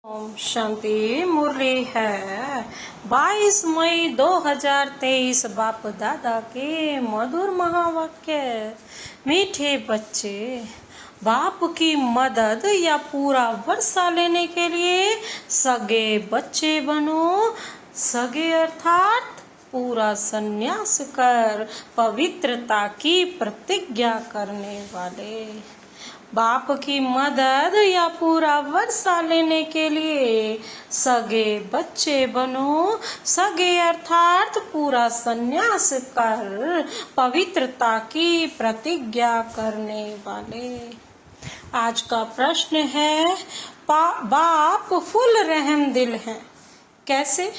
ओम शांति। मुरली है 22 मई 2023। बाप दादा के मधुर महावाक्य। मीठे बच्चे, बाप की मदद या पूरा वर्षा लेने के लिए सगे बच्चे बनो। सगे अर्थात पूरा संन्यास कर पवित्रता की प्रतिज्ञा करने वाले। बाप की मदद या पूरा वर्षा लेने के लिए सगे बच्चे बनो। सगे अर्थात पूरा संन्यास कर पवित्रता की प्रतिज्ञा करने वाले। आज का प्रश्न है, बाप फुल रहम दिल है। कैसे?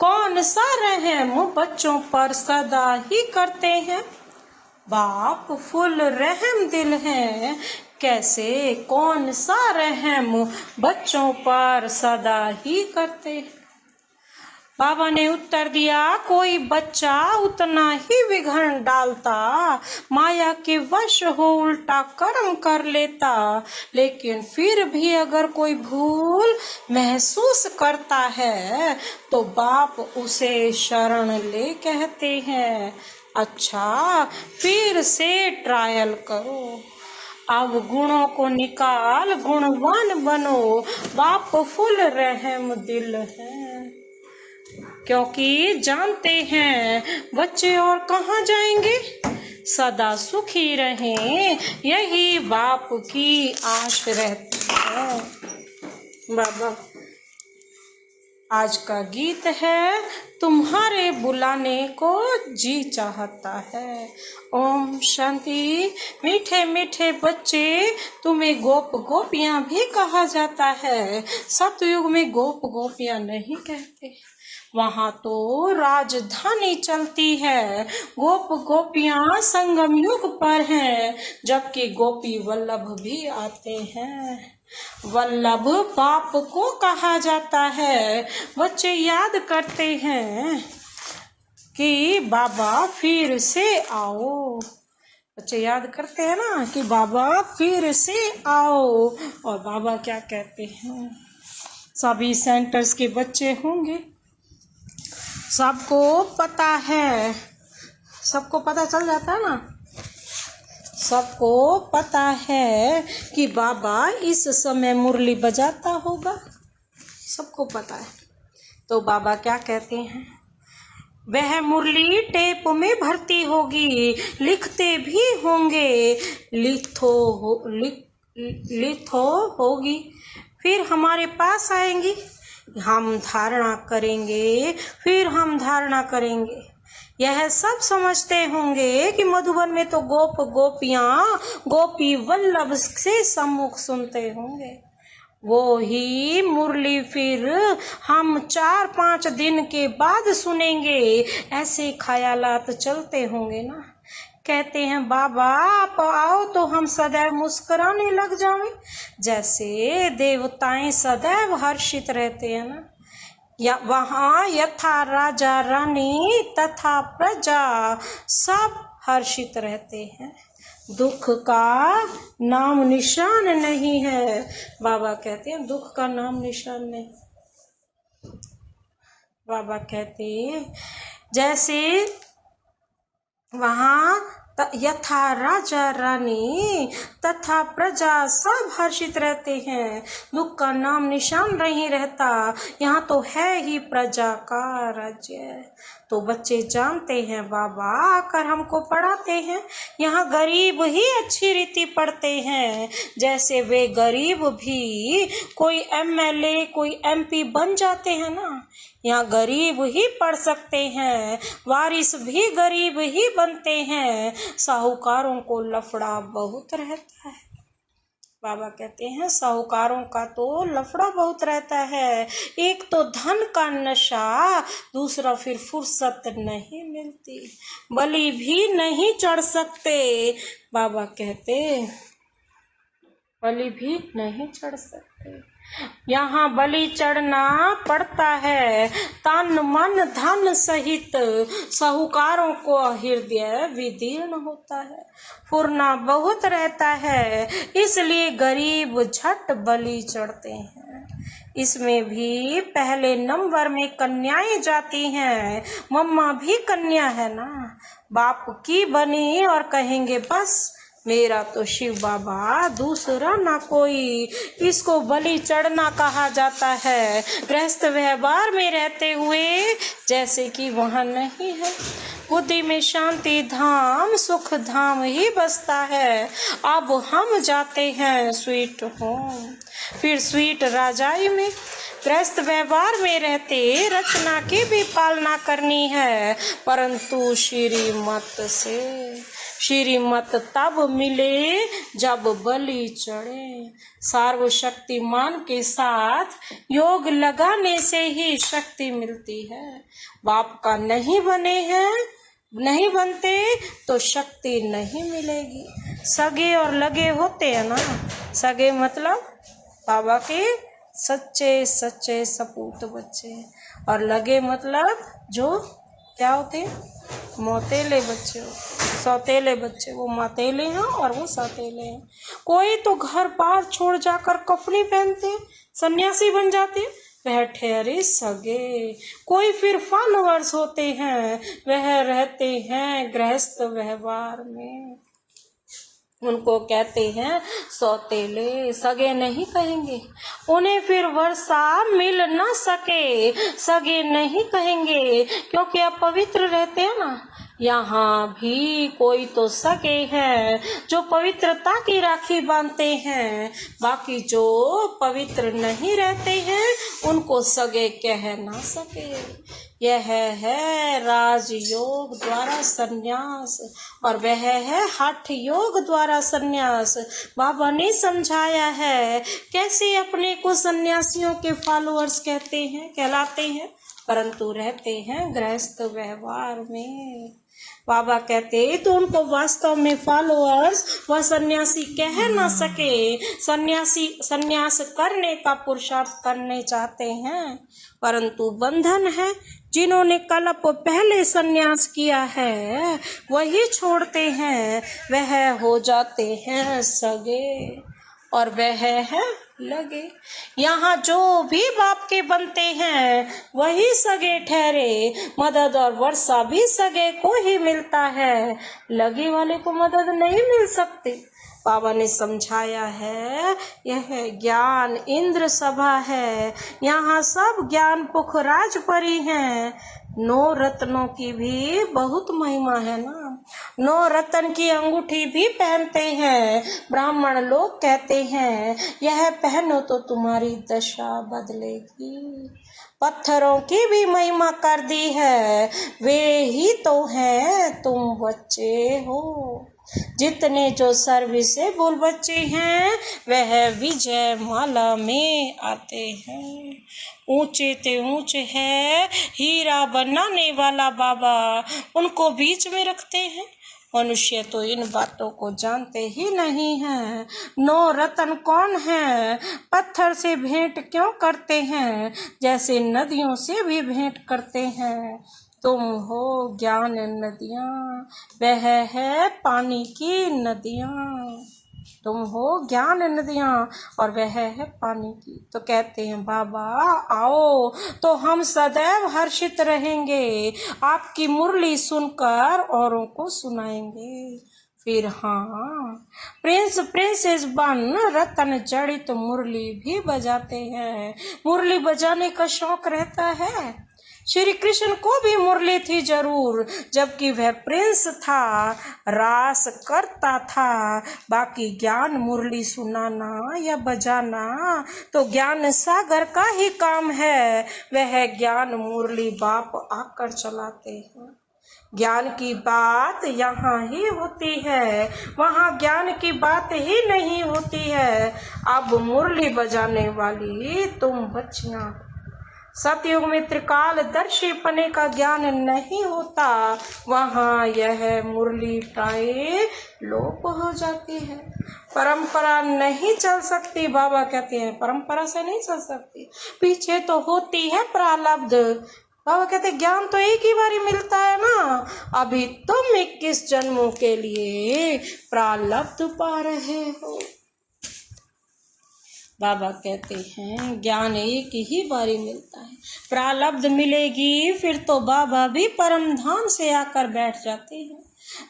कौन सा रहम बच्चों पर सदा ही करते हैं? बाप फुल रहम दिल है। कैसे? कौन सा रहम बच्चों पर सदा ही करते हैं? बाबा ने उत्तर दिया, कोई बच्चा उतना ही विघ्न डालता, माया के वश हो उल्टा कर्म कर लेता, लेकिन फिर भी अगर कोई भूल महसूस करता है तो बाप उसे शरण ले कहते हैं। अच्छा, फिर से ट्रायल करो। अब गुणों को निकाल गुणवान बनो। बाप फुल रहम दिल है, क्योंकि जानते हैं बच्चे और कहाँ जाएंगे। सदा सुखी रहें, यही बाप की आश रहती है। बाबा आज का गीत है, तुम्हारे बुलाने को जी चाहता है। ओम शांति। मीठे मीठे बच्चे, तुम्हें गोप गोपियां भी कहा जाता है। सतयुग में गोप गोपियां नहीं कहते, वहाँ तो राजधानी चलती है। गोप गोपियां संगम युग पर हैं, जबकि गोपी वल्लभ भी आते हैं। वल्लभ बाप को कहा जाता है। बच्चे याद करते हैं कि बाबा फिर से आओ। बच्चे याद करते हैं ना कि बाबा फिर से आओ। और बाबा क्या कहते हैं? सभी सेंटर्स के बच्चे होंगे, सबको पता है, सबको पता चल जाता है ना। सबको पता है कि बाबा इस समय मुरली बजाता होगा, सबको पता है। तो बाबा क्या कहते हैं? वह मुरली टेप में भरती होगी, लिखते भी होंगे, लिथो होगी, फिर हमारे पास आएंगी, हम धारणा करेंगे, फिर हम धारणा करेंगे। यह सब समझते होंगे कि मधुबन में तो गोप गोपियां गोपी वल्लभ से सम्मुख सुनते होंगे। वो ही मुरली फिर हम 4-5 दिन के बाद सुनेंगे। ऐसे ख्यालात चलते होंगे ना। कहते हैं बाबा आप आओ तो हम सदैव मुस्कुराने लग जाएं, जैसे देवताएं सदैव हर्षित रहते हैं ना। या वहाँ यथा राजा रानी तथा प्रजा सब हर्षित रहते हैं। दुख का नाम निशान नहीं है। बाबा कहते हैं दुख का नाम निशान नहीं। बाबा कहते हैं जैसे वहाँ यथा राजा रानी तथा प्रजा सब हर्षित रहते हैं, दुख का नाम निशान नहीं रहता। यहाँ तो है ही प्रजा का राज्य। तो बच्चे जानते हैं बाबा आकर हमको पढ़ाते हैं। यहाँ गरीब ही अच्छी रीति पढ़ते हैं, जैसे वे गरीब भी कोई एमएलए कोई एमपी बन जाते हैं ना। यहाँ गरीब ही पढ़ सकते हैं, वारिस भी गरीब ही बनते हैं। साहूकारों को लफड़ा बहुत रहता है। बाबा कहते हैं साहूकारों का तो लफड़ा बहुत रहता है। एक तो धन का नशा, दूसरा फिर फुर्सत नहीं मिलती, बलि भी नहीं चढ़ सकते। बाबा कहते बलि भी नहीं चढ़ सकते। यहाँ बलि चढ़ना पड़ता है, तन मन धन सहित। साहूकारों को हृदय विदीर्ण होता है, फुरना बहुत रहता है, इसलिए गरीब झट बलि चढ़ते हैं। इसमें भी पहले नंबर में कन्याएं जाती हैं। मम्मा भी कन्या है ना, बाप की बनी और कहेंगे बस मेरा तो शिव बाबा दूसरा ना कोई। इसको बलि चढ़ना कहा जाता है। गृहस्थ व्यवहार में रहते हुए जैसे कि वहाँ नहीं है। बुद्धि में शांति धाम सुख धाम ही बसता है। अब हम जाते हैं स्वीट होम। फिर स्वीट राजाई में गृहस्थ व्यवहार में रहते रचना की भी पालना करनी है, परंतु श्रीमत से। श्रीमत तब मिले जब बलि चढ़े। सर्वशक्तिमान के साथ योग लगाने से ही शक्ति मिलती है। बाप का नहीं बने हैं, नहीं बनते तो शक्ति नहीं मिलेगी। सगे और लगे होते हैं ना, सगे मतलब बाबा के सच्चे सच्चे सपूत बच्चे, और लगे मतलब जो क्या होते हैं, मौतेले बच्चे, सौतेले बच्चे। वो मौतेले हैं और वो सौतेले हैं। कोई तो घर बार छोड़ जाकर कफनी पहनते सन्यासी बन जाते, वह ठहरे सगे। कोई फिर फॉलोअर्स होते हैं, वह रहते हैं गृहस्थ व्यवहार में, उनको कहते हैं सौतेले। सगे नहीं कहेंगे, उन्हें फिर वर्षा मिल न सके, सगे नहीं कहेंगे, क्योंकि अब पवित्र रहते हैं ना। यहाँ भी कोई तो सगे हैं जो पवित्रता की राखी बांधते हैं, बाकी जो पवित्र नहीं रहते हैं उनको सगे कह ना सके। यह है राजयोग द्वारा संन्यास और वह है हठ योग द्वारा संन्यास। बाबा ने समझाया है कैसे अपने को सन्यासियों के फॉलोअर्स कहलाते हैं, परंतु रहते हैं गृहस्थ व्यवहार में। बाबा कहते तो उनको वास्तव में फॉलोअर्स व सन्यासी कह ना सके। सन्यासी सन्यास करने का पुरुषार्थ करने चाहते हैं, परंतु बंधन है। जिन्होंने कल्प पहले सन्यास किया है वही छोड़ते हैं, वह हो जाते हैं सगे और वह है लगे। यहाँ जो भी बाप के बनते हैं वही सगे ठहरे। मदद और वर्षा भी सगे को ही मिलता है, लगे वाले को मदद नहीं मिल सकती। बाबा ने समझाया है यह ज्ञान इंद्र सभा है, यहाँ सब ज्ञान पुखराज परी हैं। 9 रत्नों की भी बहुत महिमा है ना। 9 रत्न की अंगूठी भी पहनते हैं। ब्राह्मण लोग कहते हैं यह पहनो तो तुम्हारी दशा बदलेगी। पत्थरों की भी महिमा कर दी है, वे ही तो हैं तुम बच्चे हो। जितने जो सर्विसेबल बच्चे हैं वह विजय माला में आते हैं। ऊंचे ते ऊंचे है हीरा बनाने वाला बाबा, उनको बीच में रखते हैं। मनुष्य तो इन बातों को जानते ही नहीं हैं। 9 रत्न कौन है, पत्थर से भेंट क्यों करते हैं, जैसे नदियों से भी भेंट करते हैं। तुम हो ज्ञान नदियाँ, वह है पानी की नदियाँ। तुम हो ज्ञान नदियाँ और वह है पानी की। तो कहते हैं बाबा आओ तो हम सदैव हर्षित रहेंगे, आपकी मुरली सुनकर औरों को सुनाएंगे। फिर हाँ प्रिंस प्रिंसेस बन रतन जड़ित मुरली भी बजाते हैं। मुरली बजाने का शौक रहता है। श्री कृष्ण को भी मुरली थी जरूर, जबकि वह प्रिंस था, रास करता था। बाकी ज्ञान मुरली सुनाना या बजाना तो ज्ञान सागर का ही काम है। वह ज्ञान मुरली बाप आकर चलाते हैं। ज्ञान की बात यहाँ ही होती है, वहाँ ज्ञान की बात ही नहीं होती है। अब मुरली बजाने वाली तुम बच्चियाँ, सतयुग में त्रिकालदर्शी पने का ज्ञान नहीं होता, वहाँ यह मुरली टाए लोप हो जाती है। परंपरा नहीं चल सकती, बाबा कहते हैं परंपरा से नहीं चल सकती, पीछे तो होती है प्रारब्ध। बाबा कहते ज्ञान तो एक ही बारी मिलता है ना, अभी तुम 21 जन्मों के लिए प्रारब्ध पा रहे हो। बाबा कहते हैं ज्ञान एक ही बारी मिलता है, प्रारब्ध मिलेगी फिर तो बाबा भी परम धाम से आकर बैठ जाते हैं।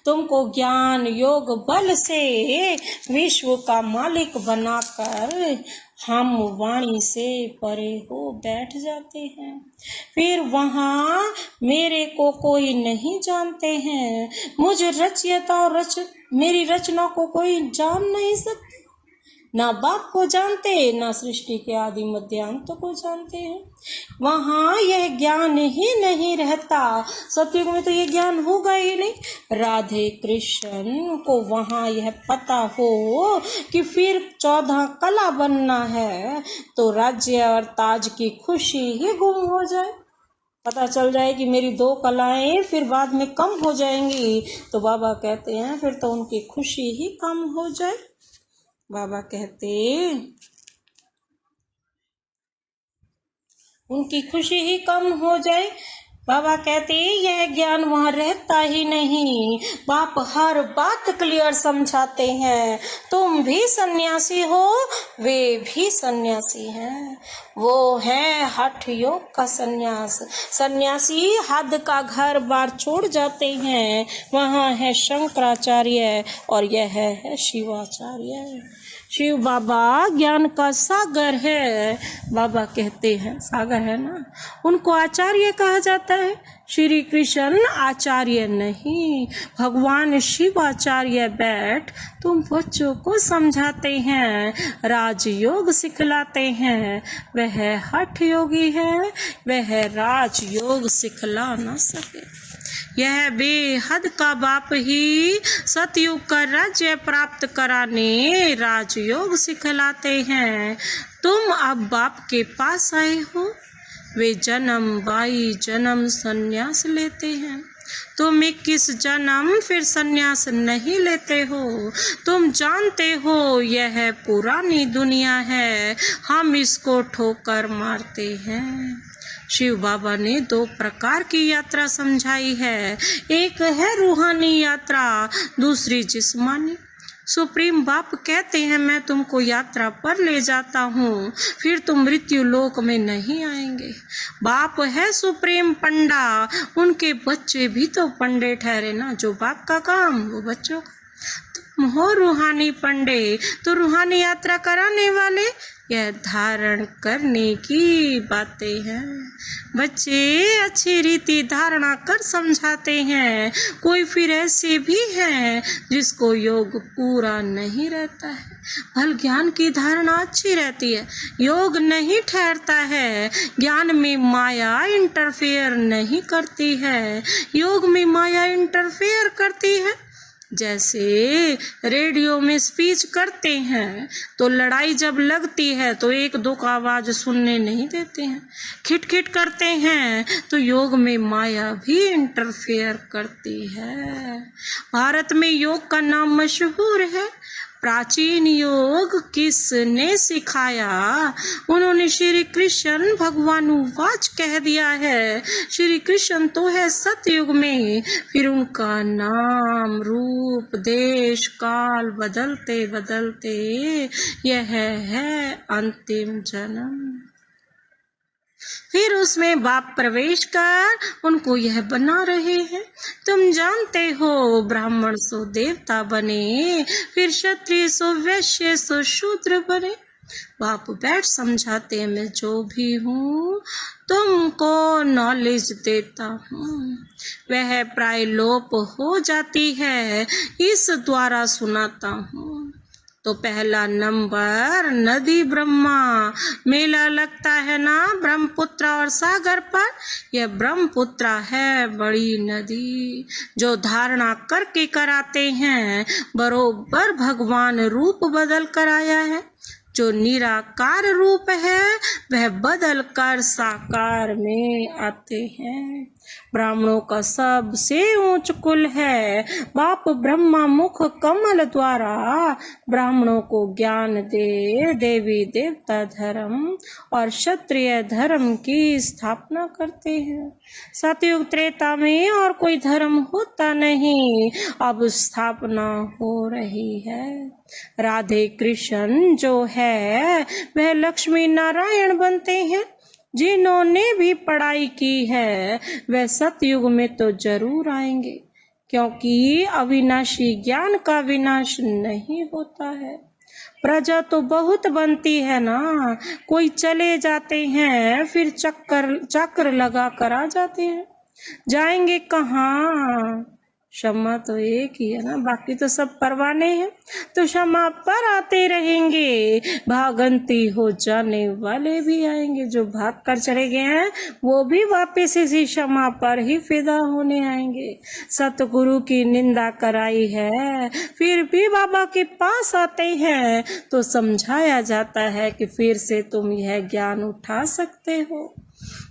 तुमको ज्ञान योग बल से विश्व का मालिक बनाकर हम वाणी से परे हो बैठ जाते हैं। फिर वहाँ मेरे को कोई नहीं जानते हैं, मुझ रचयिता और मेरी रचना को कोई जान नहीं सकते। ना बाप को जानते, ना सृष्टि के आदि मध्यांत को जानते हैं। वहाँ यह ज्ञान ही नहीं रहता। सतयुग में तो ये ज्ञान होगा ही नहीं। राधे कृष्ण को वहाँ यह पता हो कि फिर 14 कला बनना है तो राज्य और ताज की खुशी ही गुम हो जाए। पता चल जाए कि मेरी 2 कलाएं फिर बाद में कम हो जाएंगी, तो बाबा कहते हैं फिर तो उनकी खुशी ही कम हो जाए। बाबा कहते उनकी खुशी ही कम हो जाए। बाबा कहते यह ज्ञान वहाँ रहता ही नहीं। बाप हर बात क्लियर समझाते हैं। तुम भी सन्यासी हो, वे भी सन्यासी हैं। वो है हठ योग का सन्यास। सन्यासी हद का घर बार छोड़ जाते हैं। वहाँ है शंकराचार्य और यह है शिवाचार्य। शिव बाबा ज्ञान का सागर है। बाबा कहते हैं सागर है ना, उनको आचार्य कहा जाता है। श्री कृष्ण आचार्य नहीं, भगवान शिव आचार्य बैठ तुम बच्चों को समझाते हैं, राजयोग सिखलाते हैं। वह हठ योगी है, वह राजयोग सिखला न सके। यह बेहद का बाप ही सतयुग का राज्य प्राप्त कराने राजयोग सिखलाते हैं। तुम अब बाप के पास आए हो, वे जन्म 22 जन्म सन्यास लेते हैं। तुम 21 जन्म फिर सन्यास नहीं लेते हो। तुम जानते हो यह पुरानी दुनिया है, हम इसको ठोकर मारते हैं। शिव बाबा ने 2 प्रकार की यात्रा समझाई है, एक है रूहानी यात्रा, दूसरी जिस्मानी। सुप्रीम बाप कहते हैं मैं तुमको यात्रा पर ले जाता हूँ, फिर तुम मृत्यु लोक में नहीं आएंगे। बाप है सुप्रीम पंडा, उनके बच्चे भी तो पंडे ठहरे ना। जो बाप का काम वो बच्चों का। तुम हो रूहानी पंडे, तो रूहानी यात्रा कराने वाले यह धारण करने की बातें हैं। बच्चे अच्छी रीति धारणा कर समझाते हैं। कोई फिर ऐसे भी हैं जिसको योग पूरा नहीं रहता है। फल ज्ञान की धारणा अच्छी रहती है, योग नहीं ठहरता है। ज्ञान में माया इंटरफेयर नहीं करती है, योग में माया इंटरफेयर करती है। जैसे रेडियो में स्पीच करते हैं तो लड़ाई जब लगती है तो 1-2 का आवाज सुनने नहीं देते हैं, खिटखिट करते हैं। तो योग में माया भी इंटरफेयर करती है। भारत में योग का नाम मशहूर है। प्राचीन योग किसने सिखाया? उन्होंने श्री कृष्ण भगवान वाच कह दिया है। श्री कृष्ण तो है सतयुग में, फिर उनका नाम रूप देश काल बदलते बदलते यह है अंतिम जन्म। फिर उसमें बाप प्रवेश कर उनको यह बना रहे हैं। तुम जानते हो ब्राह्मण सो देवता बने, फिर क्षत्रिय सो वैश्य सो शूद्र बने। बाप बैठ समझाते हैं मैं जो भी हूँ तुमको नॉलेज देता हूँ, वह प्राय लोप हो जाती है, इस द्वारा सुनाता हूँ। तो पहला नंबर नदी ब्रह्मा, मेला लगता है ना ब्रह्मपुत्र और सागर पर। यह ब्रह्मपुत्र है बड़ी नदी, जो धारणा करके कराते हैं बरोबर भगवान रूप बदल कर आया है। जो निराकार रूप है वह बदल कर साकार में आते हैं। ब्राह्मणों का सबसे ऊंच कुल है। बाप ब्रह्मा मुख कमल द्वारा ब्राह्मणों को ज्ञान दे देवी देवता धर्म और क्षत्रिय धर्म की स्थापना करते हैं। सतयुग त्रेता में और कोई धर्म होता नहीं, अब स्थापना हो रही है। राधे कृष्ण जो है वह लक्ष्मी नारायण बनते हैं। जिन्होंने भी पढ़ाई की है वह सतयुग में तो जरूर आएंगे, क्योंकि अविनाशी ज्ञान का विनाश नहीं होता है। प्रजा तो बहुत बनती है ना, कोई चले जाते हैं फिर चक्र लगा कर आ जाते हैं। जाएंगे कहाँ? क्षमा तो एक ही है ना, बाकी तो सब परवाने हैं। तो क्षमा पर आते रहेंगे, भागंती हो जाने वाले भी आएंगे। जो भाग कर चले गए हैं वो भी वापस इसी क्षमा पर ही फिदा होने आएंगे। सतगुरु की निंदा कराई है फिर भी बाबा के पास आते हैं तो समझाया जाता है कि फिर से तुम यह ज्ञान उठा सकते हो।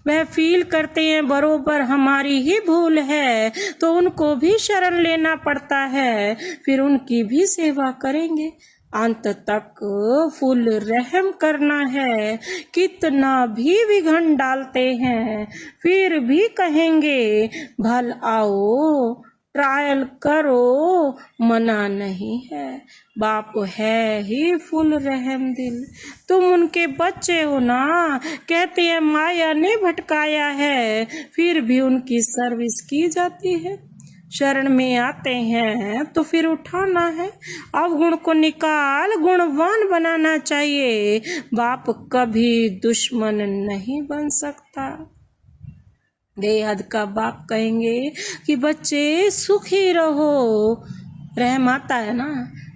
वह फील करते हैं बरोबर हमारी ही भूल है, तो उनको भी शरण लेना पड़ता है, फिर उनकी भी सेवा करेंगे। अंत तक फुल रहम करना है। कितना भी विघन डालते हैं फिर भी कहेंगे भल आओ, ट्रायल करो, मना नहीं है। बाप है ही फुल रहम दिल। तुम उनके बच्चे हो ना, कहते हैं माया ने भटकाया है, फिर भी उनकी सर्विस की जाती है। शरण में आते हैं तो फिर उठाना है। अवगुण को निकाल गुणवान बनाना चाहिए। बाप कभी दुश्मन नहीं बन सकता। बेहद का बाप कहेंगे कि बच्चे सुखी रहो। रहम आता है ना,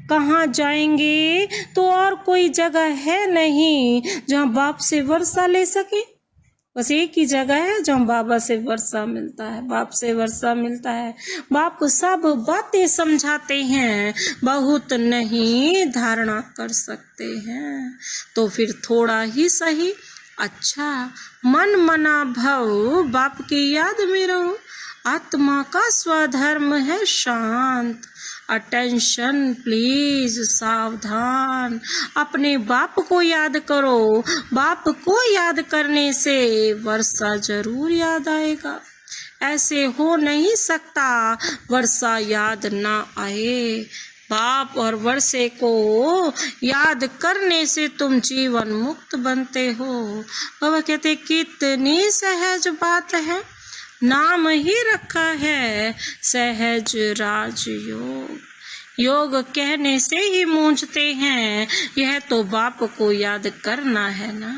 कहाँ जाएंगे तो और कोई जगह है नहीं जहाँ बाप से वर्षा ले सके। बस एक ही जगह है जहाँ बाबा से वर्षा मिलता है, बाप से वर्षा मिलता है। बाप सब बातें समझाते हैं, बहुत नहीं धारणा कर सकते हैं, तो फिर थोड़ा ही सही अच्छा मन मना भव बाप की याद में रहो। आत्मा का स्वधर्म है शांत। अटेंशन प्लीज, सावधान। अपने बाप को याद करो। बाप को याद करने से वर्षा जरूर याद आएगा। ऐसे हो नहीं सकता वर्षा याद ना आए। बाप और वर्षे को याद करने से तुम जीवन मुक्त बनते हो। बाबा कहते कितनी सहज बात है, नाम ही रखा है सहज राजयोग। योग कहने से ही मूंझते हैं, यह तो बाप को याद करना है ना।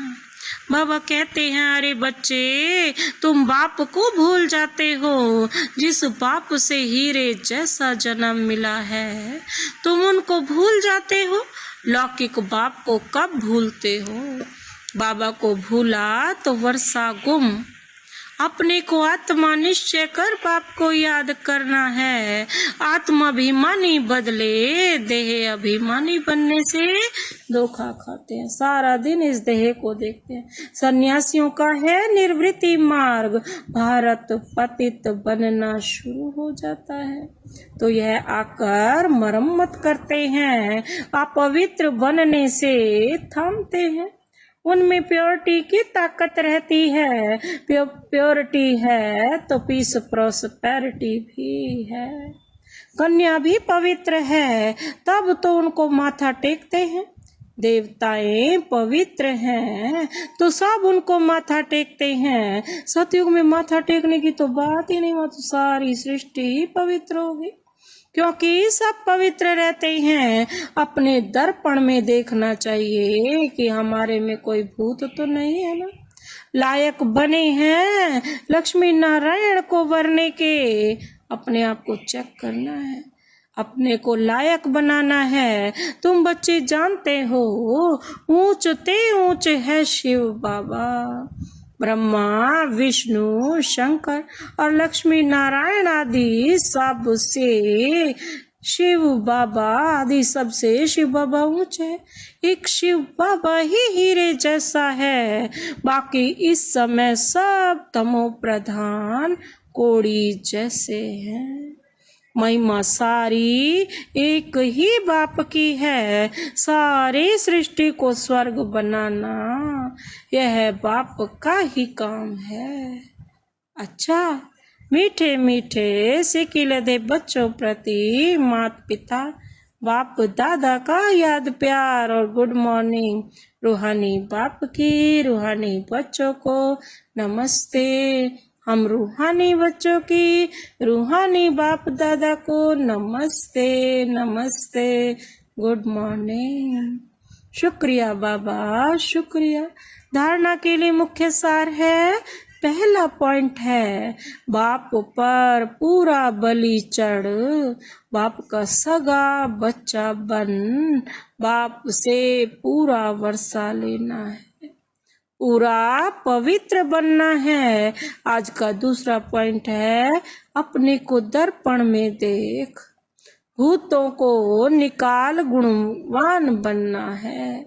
बाबा कहते हैं अरे बच्चे तुम बाप को भूल जाते हो। जिस बाप से हीरे जैसा जन्म मिला है तुम उनको भूल जाते हो। लौकिक बाप को कब भूलते हो? बाबा को भूला तो वर्षा गुम। अपने को आत्मा निश्चय कर बाप को याद करना है। आत्माभिमानी बदले देह अभिमानी बनने से धोखा खाते हैं। सारा दिन इस देह को देखते हैं। सन्यासियों का है निर्वृत्ति मार्ग, भारत पतित बनना शुरू हो जाता है तो यह आकर मरम्मत करते हैं। अपवित्र बनने से थामते हैं। उनमें प्योरिटी की ताकत रहती है। प्योरिटी है तो पीस प्रोस्पेरिटी भी है। कन्या भी पवित्र है तब तो उनको माथा टेकते हैं। देवताएं पवित्र हैं तो सब उनको माथा टेकते हैं। सतयुग में माथा टेकने की तो बात ही नहीं, वो तो सारी सृष्टि ही पवित्र होगी, क्योंकि सब पवित्र रहते हैं। अपने दर्पण में देखना चाहिए कि हमारे में कोई भूत तो नहीं है ना। लायक बने हैं लक्ष्मी नारायण को वरने के। अपने आप को चेक करना है, अपने को लायक बनाना है। तुम बच्चे जानते हो ऊंचते ऊंच है शिव बाबा। ब्रह्मा विष्णु शंकर और लक्ष्मी नारायण आदि सबसे शिव बाबा आदि सबसे शिव बाबा ऊंचे। एक शिव बाबा ही हीरे जैसा है, बाकी इस समय सब तमो प्रधान कोड़ी जैसे हैं। महिमा सारी एक ही बाप की है, सारी सृष्टि को स्वर्ग बनाना यह बाप का ही काम है। अच्छा, मीठे मीठे सिकिल दे बच्चों प्रति माता पिता बाप दादा का याद प्यार और गुड मॉर्निंग। रूहानी बाप की रूहानी बच्चों को नमस्ते। हम रूहानी बच्चों की रूहानी बाप दादा को नमस्ते नमस्ते, गुड मॉर्निंग। शुक्रिया बाबा, शुक्रिया। धारणा के लिए मुख्य सार है, पहला पॉइंट है बाप पर पूरा बलि चढ़, बाप का सगा बच्चा बन, बाप से पूरा वर्षा लेना है, पूरा पवित्र बनना है। आज का दूसरा पॉइंट है अपने को दर्पण में देख, भूतों को निकाल गुणवान बनना है।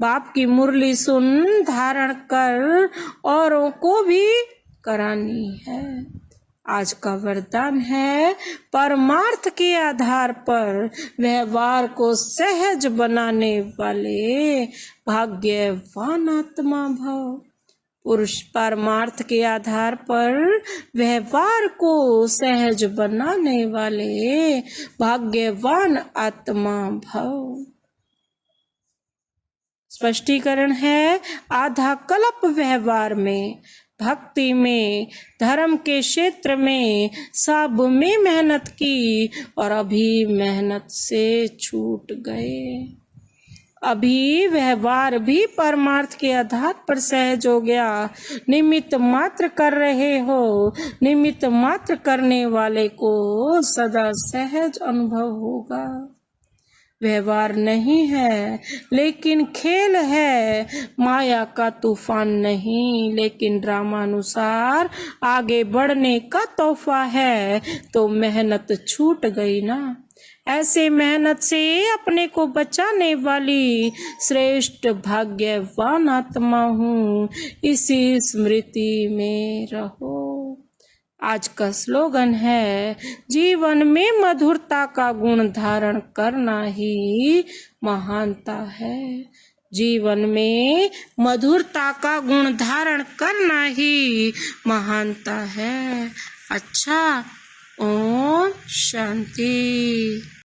बाप की मुरली सुन, धारण कर, औरों को भी करानी है। आज का वरदान है परमार्थ के आधार पर व्यवहार को सहज बनाने वाले भाग्यवान आत्मा भव। पुरुष परमार्थ के आधार पर व्यवहार को सहज बनाने वाले भाग्यवान आत्मा भव। स्पष्टीकरण है, आधा कल्प व्यवहार में, भक्ति में, धर्म के क्षेत्र में सब में मेहनत की और अभी मेहनत से छूट गए। अभी व्यवहार भी परमार्थ के आधार पर सहज हो गया। निमित्त मात्र कर रहे हो, निमित्त मात्र करने वाले को सदा सहज अनुभव होगा। व्यवहार नहीं है लेकिन खेल है, माया का तूफान नहीं लेकिन ड्रामानुसार आगे बढ़ने का तोहफा है। तो मेहनत छूट गई ना। ऐसे मेहनत से अपने को बचाने वाली श्रेष्ठ भाग्यवान आत्मा हूँ, इसी स्मृति में रहो। आज का स्लोगन है, जीवन में मधुरता का गुण धारण करना ही महानता है। जीवन में मधुरता का गुण धारण करना ही महानता है। अच्छा, ओम शांति।